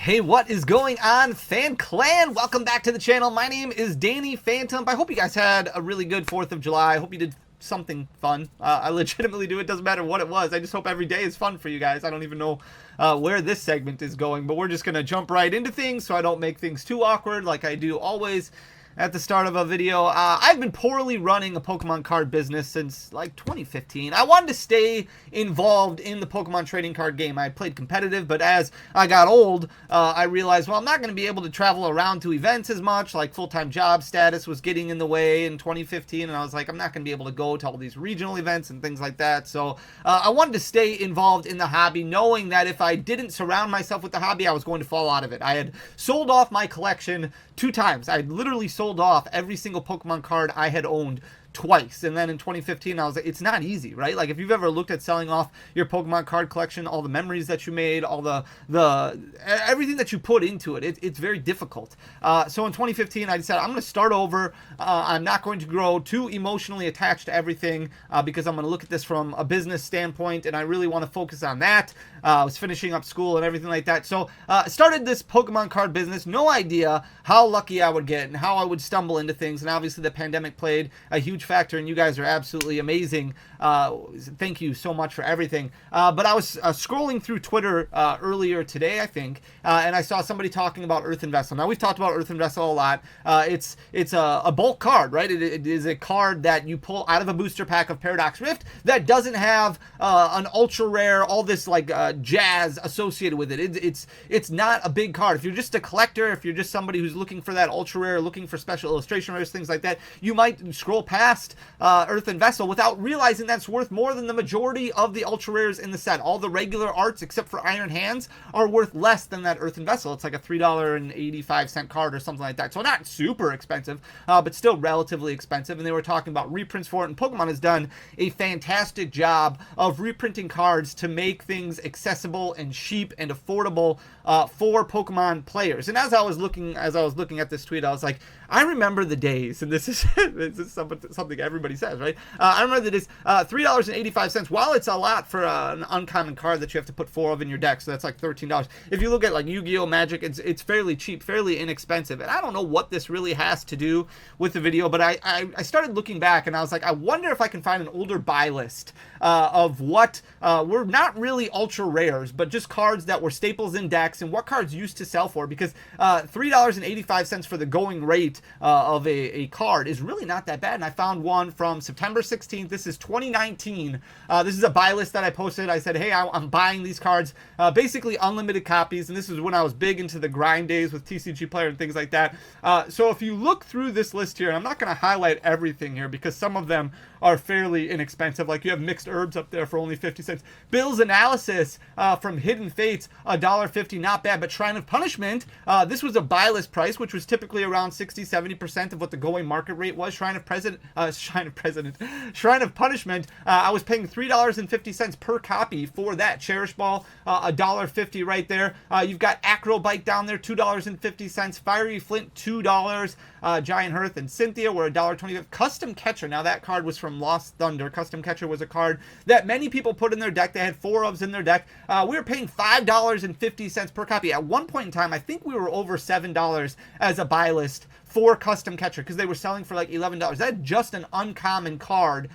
Hey, what is going on, Fan Clan? Welcome back to the channel. My name is Danny Phantump. I hope you guys had a really good 4th of July. I hope you did something fun. I legitimately do. It doesn't matter what it was. I just hope every day is fun for you guys. I don't even know where this segment is going, but we're just going to jump right into things so I don't make things too awkward like I do always at the start of a video. I've been poorly running a Pokemon card business since like 2015. I wanted to stay involved in the Pokemon trading card game. I played competitive, but as I got old, I realized, well, I'm not going to be able to travel around to events as much. Like full-time job status was getting in the way in 2015, and I was like, I'm not going to be able to go to all these regional events and things like that. So I wanted to stay involved in the hobby, knowing that if I didn't surround myself with the hobby, I was going to fall out of it. I had sold off my collection 2 times. I literally sold off every single Pokemon card I had owned twice, and then in 2015 I was like, it's not easy, right? Like if you've ever looked at selling off your Pokemon card collection, all the memories that you made, all the everything that you put into it, it's very difficult. So in 2015 I decided I'm going to start over. I'm not going to grow too emotionally attached to everything because I'm going to look at this from a business standpoint, and I really want to focus on that. I was finishing up school and everything like that, so started this Pokemon card business. No idea how lucky I would get and how I would stumble into things, and obviously the pandemic played a huge factor, and you guys are absolutely amazing. Thank you so much for everything. But I was scrolling through Twitter earlier today, I think, and I saw somebody talking about Earthen Vessel. Now, we've talked about Earthen Vessel a lot. It's a bulk card, right? It is a card that you pull out of a booster pack of Paradox Rift that doesn't have an ultra rare, all this like jazz associated with it. It's not a big card. If you're just a collector, if you're just somebody who's looking for that ultra rare, looking for special illustration rares, things like that, you might scroll past Earthen Vessel without realizing that's worth more than the majority of the ultra rares in the set. All the regular arts, except for Iron Hands, are worth less than that Earthen Vessel. It's like a $3.85 card or something like that. So not super expensive, but still relatively expensive. And they were talking about reprints for it, and Pokemon has done a fantastic job of reprinting cards to make things accessible and cheap and affordable for Pokemon players. And as I was looking at this tweet, I was like, I remember the days, and this is something everybody says, right? I remember that it's $3.85. While it's a lot for an uncommon card that you have to put 4 of in your deck, so that's like $13. If you look at like Yu-Gi-Oh! Magic, it's fairly cheap, fairly inexpensive. And I don't know what this really has to do with the video, but I started looking back, and I was like, I wonder if I can find an older buy list of what were not really ultra rares, but just cards that were staples in decks, and what cards used to sell for, because $3.85 for the going rate of a card is really not that bad. And I found one from September 16th. This is 2019. This is a buy list that I posted. I said, hey, I'm buying these cards, basically unlimited copies, and this is when I was big into the grind days with TCG Player and things like that. So if you look through this list here, and I'm not going to highlight everything here because some of them are fairly inexpensive, like you have Mixed Herbs up there for only 50 cents. Bill's Analysis from Hidden Fates, $1.50, not bad. But Shrine of Punishment, this was a buy list price, which was typically around 60-70% of what the going market rate was. Shrine of Punishment, I was paying $3.50 per copy for that. Cherish Ball, $1.50 right there. You've got Acrobike down there, $2.50. Fiery Flint, $2. Giant Hearth and Cynthia were $1.25. Custom Catcher, now that card was from Lost Thunder. Custom Catcher was a card that many people put in their deck. They had 4-ofs in their deck. We were paying $5.50 per copy. At one point in time, I think we were over $7 as a buy list for Custom Catcher because they were selling for like $11. That's just an uncommon card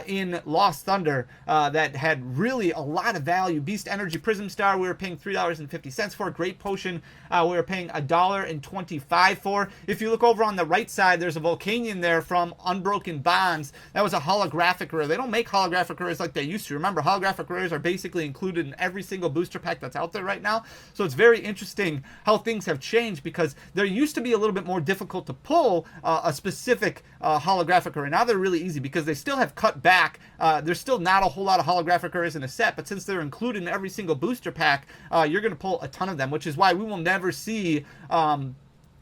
in Lost Thunder that had really a lot of value. Beast Energy Prism Star, we were paying $3.50 for. Great Potion, we were paying $1.25 for. If you look over on the right side, there's a Volcanion there from Unbroken Bonds. That was a holographic rare. They don't make holographic rares like they used to. Remember, holographic rares are basically included in every single booster pack that's out there right now. So it's very interesting how things have changed, because there used to be a little bit more difficult to pull a specific holographic rare. Now they're really easy because they still have cut back. There's still not a whole lot of holographic rares in a set, but since they're included in every single booster pack, you're going to pull a ton of them, which is why we will never see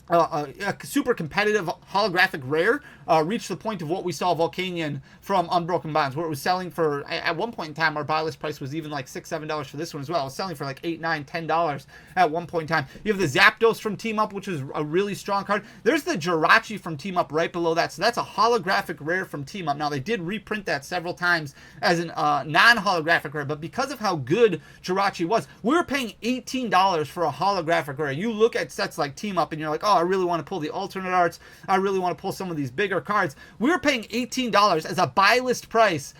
a super competitive holographic rare reached the point of what we saw Volcanion from Unbroken Bonds, where it was selling for, at one point in time, our buy list price was even like $6, $7 for this one as well. It was selling for like $8, $9, $10 at one point in time. You have the Zapdos from Team Up, which is a really strong card. There's the Jirachi from Team Up right below that, so that's a holographic rare from Team Up. Now, they did reprint that several times as an non-holographic rare, but because of how good Jirachi was, we were paying $18 for a holographic rare. You look at sets like Team Up and you're like, oh, I really want to pull the alternate arts. I really want to pull some of these bigger cards. We were paying $18 as a buy list price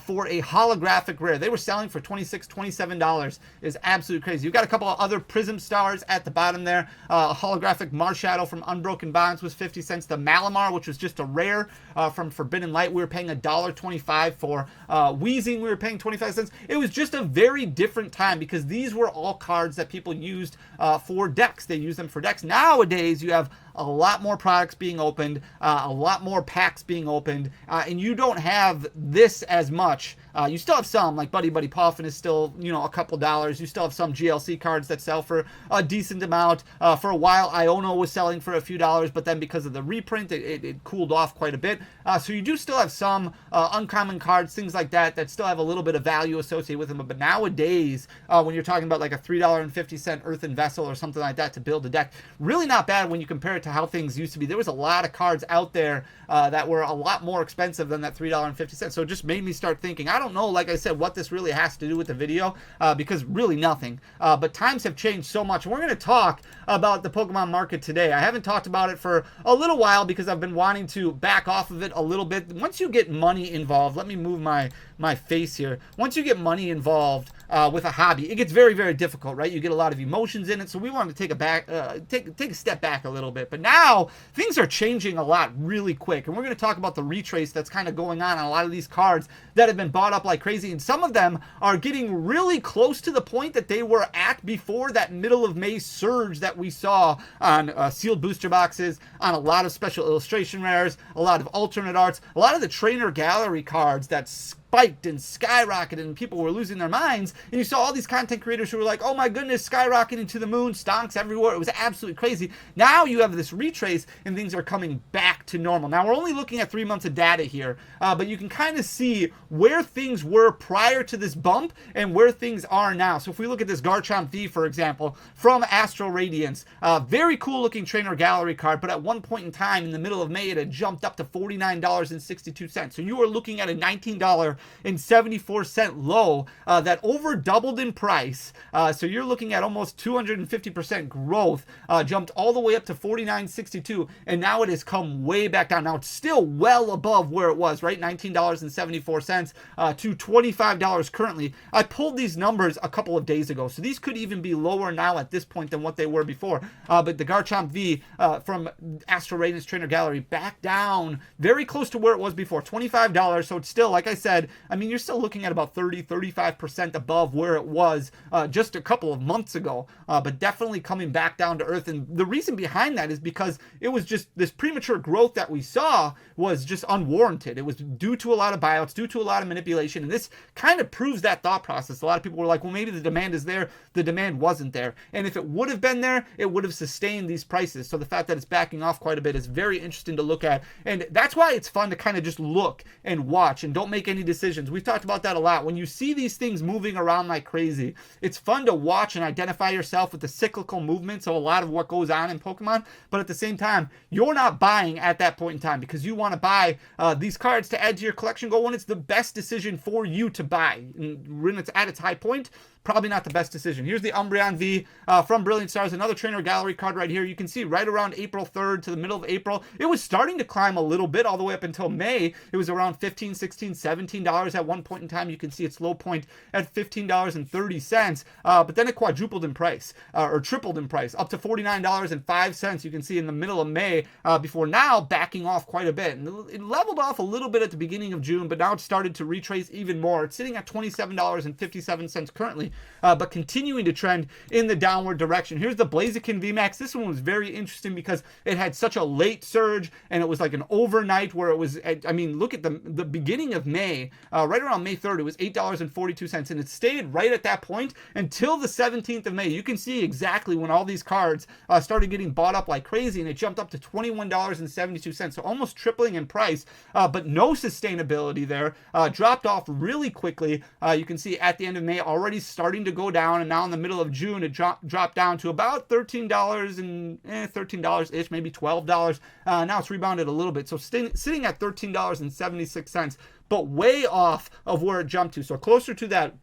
for a holographic rare. They were selling for $26, $27. Is absolutely crazy. You've got a couple of other Prism Stars at the bottom there. A holographic Marshadow from Unbroken Bonds was 50 cents. The Malamar, which was just a rare from Forbidden Light, we were paying $1.25 for. Weezing, we were paying 25 cents. It was just a very different time because these were all cards that people used for decks. They used them for decks. Nowadays, you have a lot more products being opened, a lot more packs being opened, and you don't have this as much. You still have some, like Buddy Buddy Puffin is still, a couple dollars. You still have some GLC cards that sell for a decent amount. For a while, Iono was selling for a few dollars, but then because of the reprint, it cooled off quite a bit. So you do still have some uncommon cards, things like that still have a little bit of value associated with them. But nowadays, when you're talking about like a $3.50 Earthen Vessel or something like that to build a deck, really not bad when you compare it to how things used to be. There was a lot of cards out there that were a lot more expensive than that $3.50. So it just made me start thinking, I don't know, like I said, what this really has to do with the video, because really nothing. But times have changed so much. We're going to talk about the Pokemon market today. I haven't talked about it for a little while because I've been wanting to back off of it a little bit. Once you get money involved, let me move my face here. Once you get money involved with a hobby, it gets very, very difficult, right? You get a lot of emotions in it. So we wanted to take a step back a little bit. But now things are changing a lot really quick. And we're going to talk about the retrace that's kind of going on a lot of these cards that have been bought up like crazy. And some of them are getting really close to the point that they were at before that middle of May surge that we saw on sealed booster boxes, on a lot of special illustration rares, a lot of alternate arts, a lot of the trainer gallery cards that spiked and skyrocketed and people were losing their minds. And you saw all these content creators who were like, oh my goodness, skyrocketing to the moon, stonks everywhere. It was absolutely crazy. Now you have this retrace and things are coming back to normal. Now we're only looking at 3 months of data here, but you can kind of see where things were prior to this bump and where things are now. So if we look at this Garchomp V, for example, from Astral Radiance, very cool looking trainer gallery card, but at one point in time in the middle of May, it had jumped up to $49.62. So you are looking at a $19.74 low that over doubled in price. So you're looking at almost 250% growth, jumped all the way up to $49.62, and now it has come way back down. Now it's still well above where it was, right? $19.74 to $25 currently. I pulled these numbers a couple of days ago, so these could even be lower now at this point than what they were before. But the Garchomp V from Astral Radiance Trainer Gallery back down very close to where it was before, $25. So it's still, like I said, I mean, you're still looking at about 35% above where it was just a couple of months ago, but definitely coming back down to earth. And the reason behind that is because it was just this premature growth that we saw was just unwarranted. It was due to a lot of buyouts, due to a lot of manipulation. And this kind of proves that thought process. A lot of people were like, well, maybe the demand is there. The demand wasn't there. And if it would have been there, it would have sustained these prices. So the fact that it's backing off quite a bit is very interesting to look at. And that's why it's fun to kind of just look and watch and don't make any decisions. We've talked about that a lot. When you see these things moving around like crazy, it's fun to watch and identify yourself with the cyclical movements of a lot of what goes on in Pokemon. But at the same time, you're not buying at that point in time because you want to buy these cards to add to your collection goal when it's the best decision for you to buy. And when it's at its high point, probably not the best decision. Here's the Umbreon V from Brilliant Stars, another trainer gallery card right here. You can see right around April 3rd to the middle of April, it was starting to climb a little bit all the way up until May. It was around $15, $16, $17 at one point in time. You can see its low point at $15.30, but then it quadrupled in price, or tripled in price, up to $49.05. You can see in the middle of May, before now backing off quite a bit. And it leveled off a little bit at the beginning of June, but now it's started to retrace even more. It's sitting at $27.57 currently. But continuing to trend in the downward direction. Here's the Blaziken VMAX. This one was very interesting because it had such a late surge and it was like an overnight where it was, I mean, look at the beginning of May right around May 3rd, it was $8.42, and it stayed right at that point until the 17th of May. You can see exactly when all these cards started getting bought up like crazy, and it jumped up to $21.72, so almost tripling in price, but no sustainability there. Dropped off really quickly. You can see at the end of May already starting to go down, and now in the middle of June it dropped down to about $13 and $13-ish, maybe $12. Now it's rebounded a little bit, so sitting at $13.76, but way off of where it jumped to, so closer to that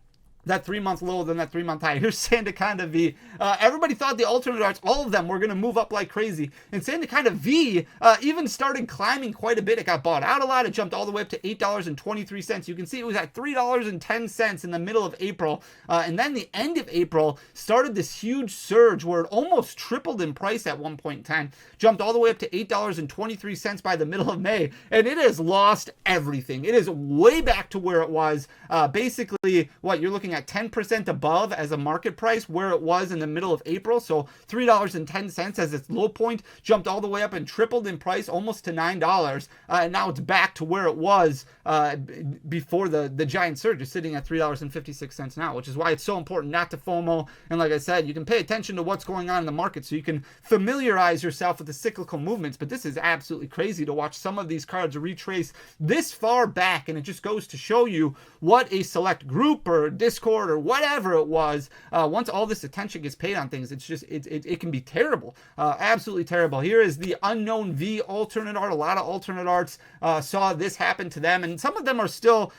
3-month low than that 3-month high. Here's Sandaconda V. Everybody thought the alternate arts, all of them, were going to move up like crazy. And Sandaconda V even started climbing quite a bit. It got bought out a lot. It jumped all the way up to $8.23. You can see it was at $3.10 in the middle of April. And then the end of April started this huge surge where it almost tripled in price at one point in time. Jumped all the way up to $8.23 by the middle of May. And it has lost everything. It is way back to where it was. Basically, what you're looking at 10% above as a market price where it was in the middle of April. So $3.10 as its low point, jumped all the way up and tripled in price almost to $9. And now it's back to where it was before the giant surge. Is sitting at $3.56 now, which is why it's so important not to FOMO. And like I said, you can pay attention to what's going on in the market so you can familiarize yourself with the cyclical movements. But this is absolutely crazy to watch some of these cards retrace this far back, and it just goes to show you what a select group or Discord or whatever it was, once all this attention gets paid on things, it's just it can be terrible, absolutely terrible. Here is the Unknown V alternate art. A lot of alternate arts saw this happen to them, and some of them are still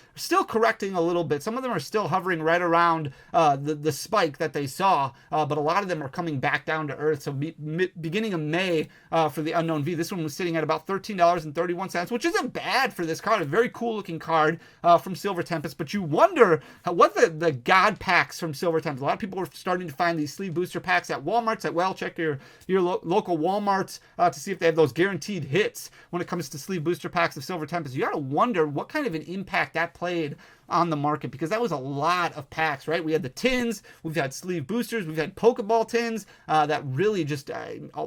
correcting a little bit. Some of them are still hovering right around the spike that they saw, but a lot of them are coming back down to earth. So beginning of May for the Unknown V, this one was sitting at about $13.31, which isn't bad for this card. A very cool looking card from Silver Tempest, but you wonder what the God packs from Silver Tempest. A lot of people are starting to find these sleeve booster packs at Walmarts. Well, check your local Walmarts to see if they have those guaranteed hits when it comes to sleeve booster packs of Silver Tempest. You got to wonder what kind of an impact that played on the market, because that was a lot of packs, right? We had the tins, we've had sleeve boosters, we've had Pokeball tins that really just,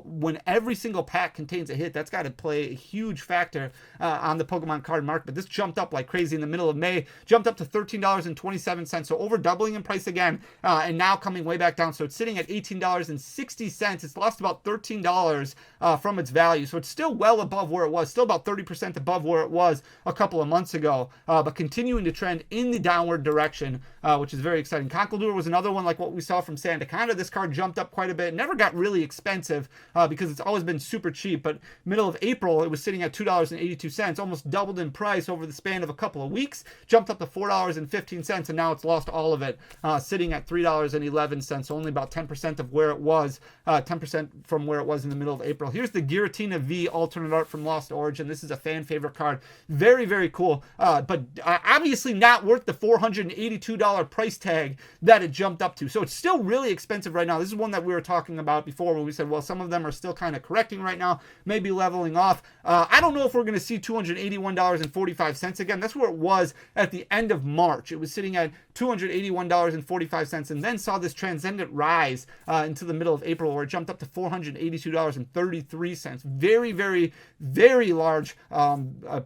when every single pack contains a hit, that's got to play a huge factor on the Pokemon card market. But this jumped up like crazy in the middle of May, jumped up to $13.27, so over doubling in price again, and now coming way back down. So it's sitting at $18.60. It's lost about $13 from its value, so it's still well above where it was, still about 30% above where it was a couple of months ago, but continuing to trend in the downward direction, which is very exciting. Conkeldurr was another one like what we saw from Sandaconda. This card jumped up quite a bit. Never got really expensive because it's always been super cheap, but middle of April it was sitting at $2.82, almost doubled in price over the span of a couple of weeks, jumped up to $4.15, and now it's lost all of it, sitting at $3.11, so only about 10% of where it was, 10% from where it was in the middle of April. Here's the Giratina V alternate art from Lost Origin. This is a fan favorite card. Very, very cool, but obviously not worth the $482 price tag that it jumped up to. So it's still really expensive right now. This is one that we were talking about before where we said, well, some of them are still kind of correcting right now, maybe leveling off. I don't know if we're going to see $281.45 again. That's where it was at the end of March. It was sitting at $281.45 and then saw this transcendent rise into the middle of April where it jumped up to $482.33. Very, very, very large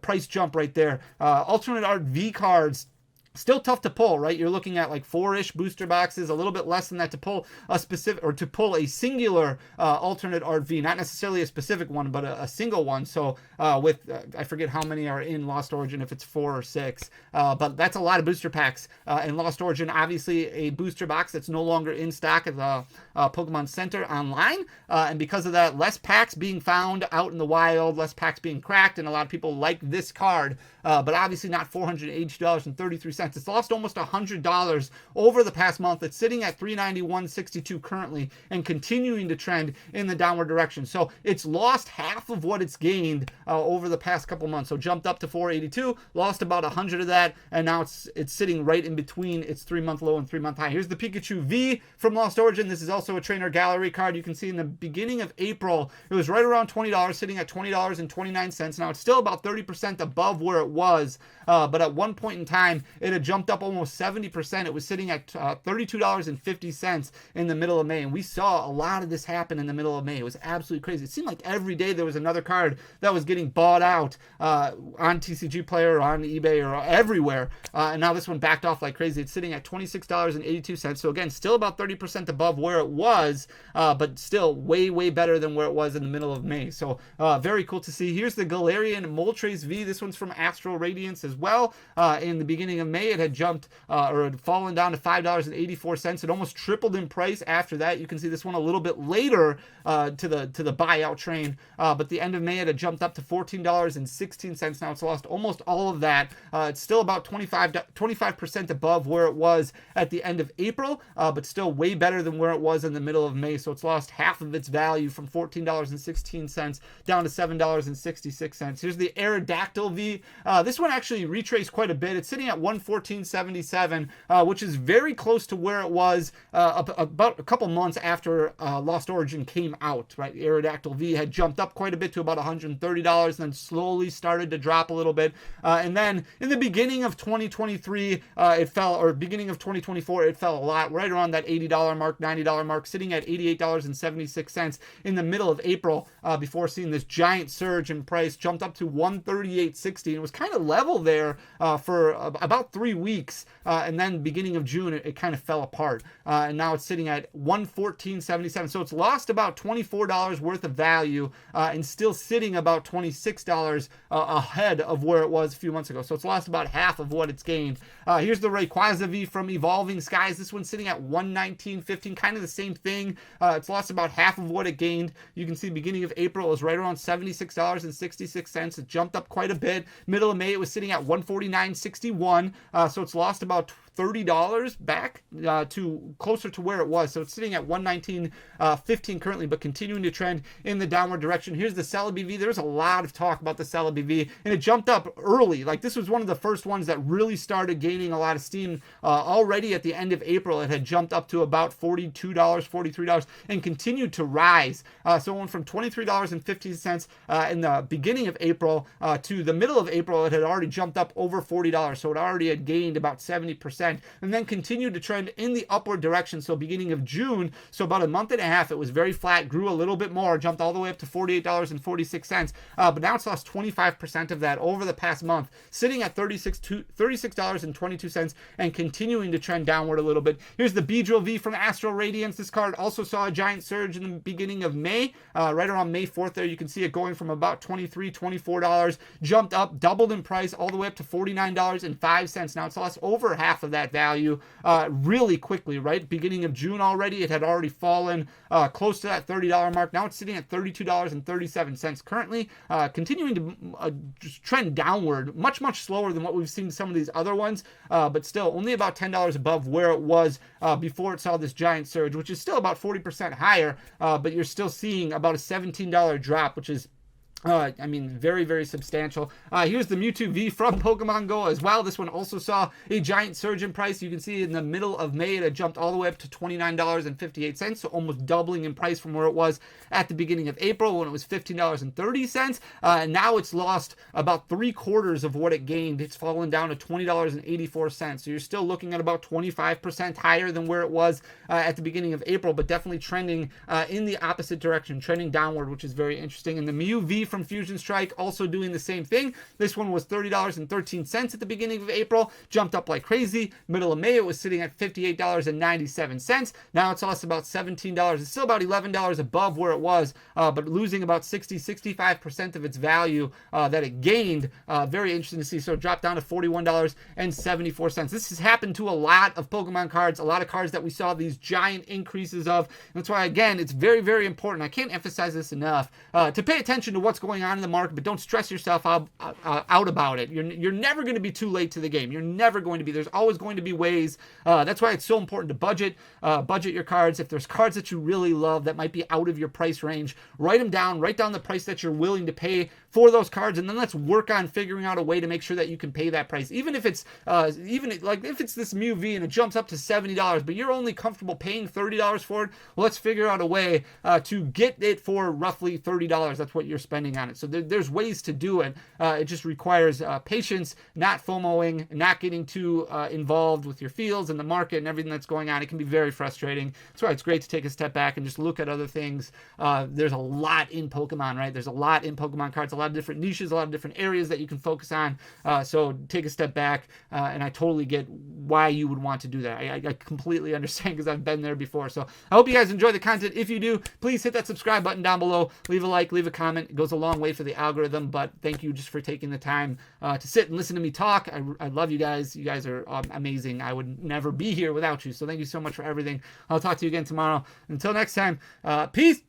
price jump right there. Alternate art V cards, still tough to pull, right? You're looking at like 4-ish booster boxes, a little bit less than that to pull a specific, or to pull a singular alternate art V, not necessarily a specific one, but a single one. So with, I forget how many are in Lost Origin, if it's 4 or 6, but that's a lot of booster packs in Lost Origin. Obviously a booster box that's no longer in stock at the Pokemon Center online, and because of that, less packs being found out in the wild, less packs being cracked, and a lot of people like this card, but obviously not $482.33. It's lost almost $100 over the past month. It's sitting at $391.62 currently and continuing to trend in the downward direction. So it's lost half of what it's gained over the past couple months. So jumped up to $482, lost about 100 of that, and now it's sitting right in between its 3-month low and 3-month high. Here's the Pikachu V from Lost Origin. This is also a trainer gallery card. You can see in the beginning of April, it was right around $20, sitting at $20.29. Now it's still about 30% above where it was, but at one point in time, it had jumped up almost 70%. It was sitting at $32.50 in the middle of May, and we saw a lot of this happen in the middle of May. It was absolutely crazy. It seemed like every day there was another card that was getting bought out on TCG Player or on eBay or everywhere, and now this one backed off like crazy. It's sitting at $26.82. So again, still about 30% above where it was, but still way better than where it was in the middle of May. So very cool to see. Here's the Galarian Moltres V. This one's from Astral Radiance as well. In the beginning of May, it had jumped or had fallen down to $5.84. It almost tripled in price after that. You can see this one a little bit later to the buyout train, but the end of May it had jumped up to $14.16. Now it's lost almost all of that. It's still about 25% above where it was at the end of April, but still way better than where it was in the middle of May. So it's lost half of its value from $14.16 down to $7.66. Here's the Aerodactyl V. This one actually retraced quite a bit. It's sitting at $114.77, which is very close to where it was about a couple months after Lost Origin came out, right? Aerodactyl V had jumped up quite a bit to about $130, and then slowly started to drop a little bit. And then in the beginning of 2023, it fell, or beginning of 2024, it fell a lot, right around that $80 mark, $90 mark, sitting at $88.76 in the middle of April, before seeing this giant surge in price, jumped up to $138.60, and it was kind of level there for about 3 weeks, and then beginning of June, it kind of fell apart, and now it's sitting at $114.77. So it's lost about $24 worth of value, and still sitting about $26 ahead of where it was a few months ago. So it's lost about half of what it's gained. Here's the Rayquaza V from Evolving Skies. This one's sitting at $119.15, kind of the same thing. It's lost about half of what it gained. You can see beginning of April it was right around $76.66. It jumped up quite a bit. Middle of May it was sitting at $149.61. So it's lost about $30 back to closer to where it was. So it's sitting at $119.15 currently, but continuing to trend in the downward direction. Here's the Celebi V. There's a lot of talk about the Celebi V, and it jumped up early. Like, this was one of the first ones that really started gaining a lot of steam. Already at the end of April, it had jumped up to about $42, $43, and continued to rise. So it went from $23.50 in the beginning of April to the middle of April. It had already jumped up over $40. So it already had gained about 70%. And then continued to trend in the upward direction. So beginning of June, so about a month and a half, it was very flat, grew a little bit more, jumped all the way up to $48.46. But now it's lost 25% of that over the past month, sitting at $36.22 and continuing to trend downward a little bit. Here's the Beedrill V from Astral Radiance. This card also saw a giant surge in the beginning of May, right around May 4th there. You can see it going from about $23, $24, jumped up, doubled in price, all the way up to $49.05. Now it's lost over half of that value really quickly, right? Beginning of June already, it had already fallen close to that $30 mark. Now it's sitting at $32.37 currently, continuing to just trend downward, much slower than what we've seen some of these other ones, but still only about $10 above where it was before it saw this giant surge, which is still about 40% higher, but you're still seeing about a $17 drop, which is I mean, very substantial. Here's the Mewtwo V from Pokemon Go as well. This one also saw a giant surge in price. You can see in the middle of May, it had jumped all the way up to $29.58, so almost doubling in price from where it was at the beginning of April when it was $15.30. And now it's lost about 3/4 of what it gained. It's fallen down to $20.84. So you're still looking at about 25% higher than where it was at the beginning of April, but definitely trending in the opposite direction, trending downward, which is very interesting. And the Mew V from Fusion Strike also doing the same thing. This one was $30.13 at the beginning of April, jumped up like crazy. Middle of May, it was sitting at $58.97. Now it's lost about $17. It's still about $11 above where it was, but losing about 65% of its value that it gained. Very interesting to see. So it dropped down to $41.74. This has happened to a lot of Pokemon cards, a lot of cards that we saw these giant increases of. And that's why, again, it's very important. I can't emphasize this enough, to pay attention to what's going on in the market, but don't stress yourself out about it. You're never going to be too late to the game. You're never going to be. There's always going to be ways. That's why it's so important to budget your cards. If there's cards that you really love that might be out of your price range, write them down. Write down the price that you're willing to pay for those cards, and then let's work on figuring out a way to make sure that you can pay that price. Even if it's if it's this Mew V and it jumps up to $70, but you're only comfortable paying $30 for it, well, let's figure out a way to get it for roughly $30. That's what you're spending grinding on it. So there's ways to do it. It just requires patience, not FOMOing, not getting too involved with your fields and the market and everything that's going on. It can be very frustrating. That's why it's great to take a step back and just look at other things. There's a lot in Pokemon, right? There's a lot in Pokemon cards, a lot of different niches, a lot of different areas that you can focus on. So take a step back, and I totally get why you would want to do that. I completely understand because I've been there before. So I hope you guys enjoy the content. If you do, please hit that subscribe button down below. Leave a like, leave a comment. It goes a long way for the algorithm, but thank you just for taking the time to sit and listen to me talk. I love you guys. You guys are amazing. I would never be here without you. So thank you so much for everything. I'll talk to you again tomorrow. Until next time, peace.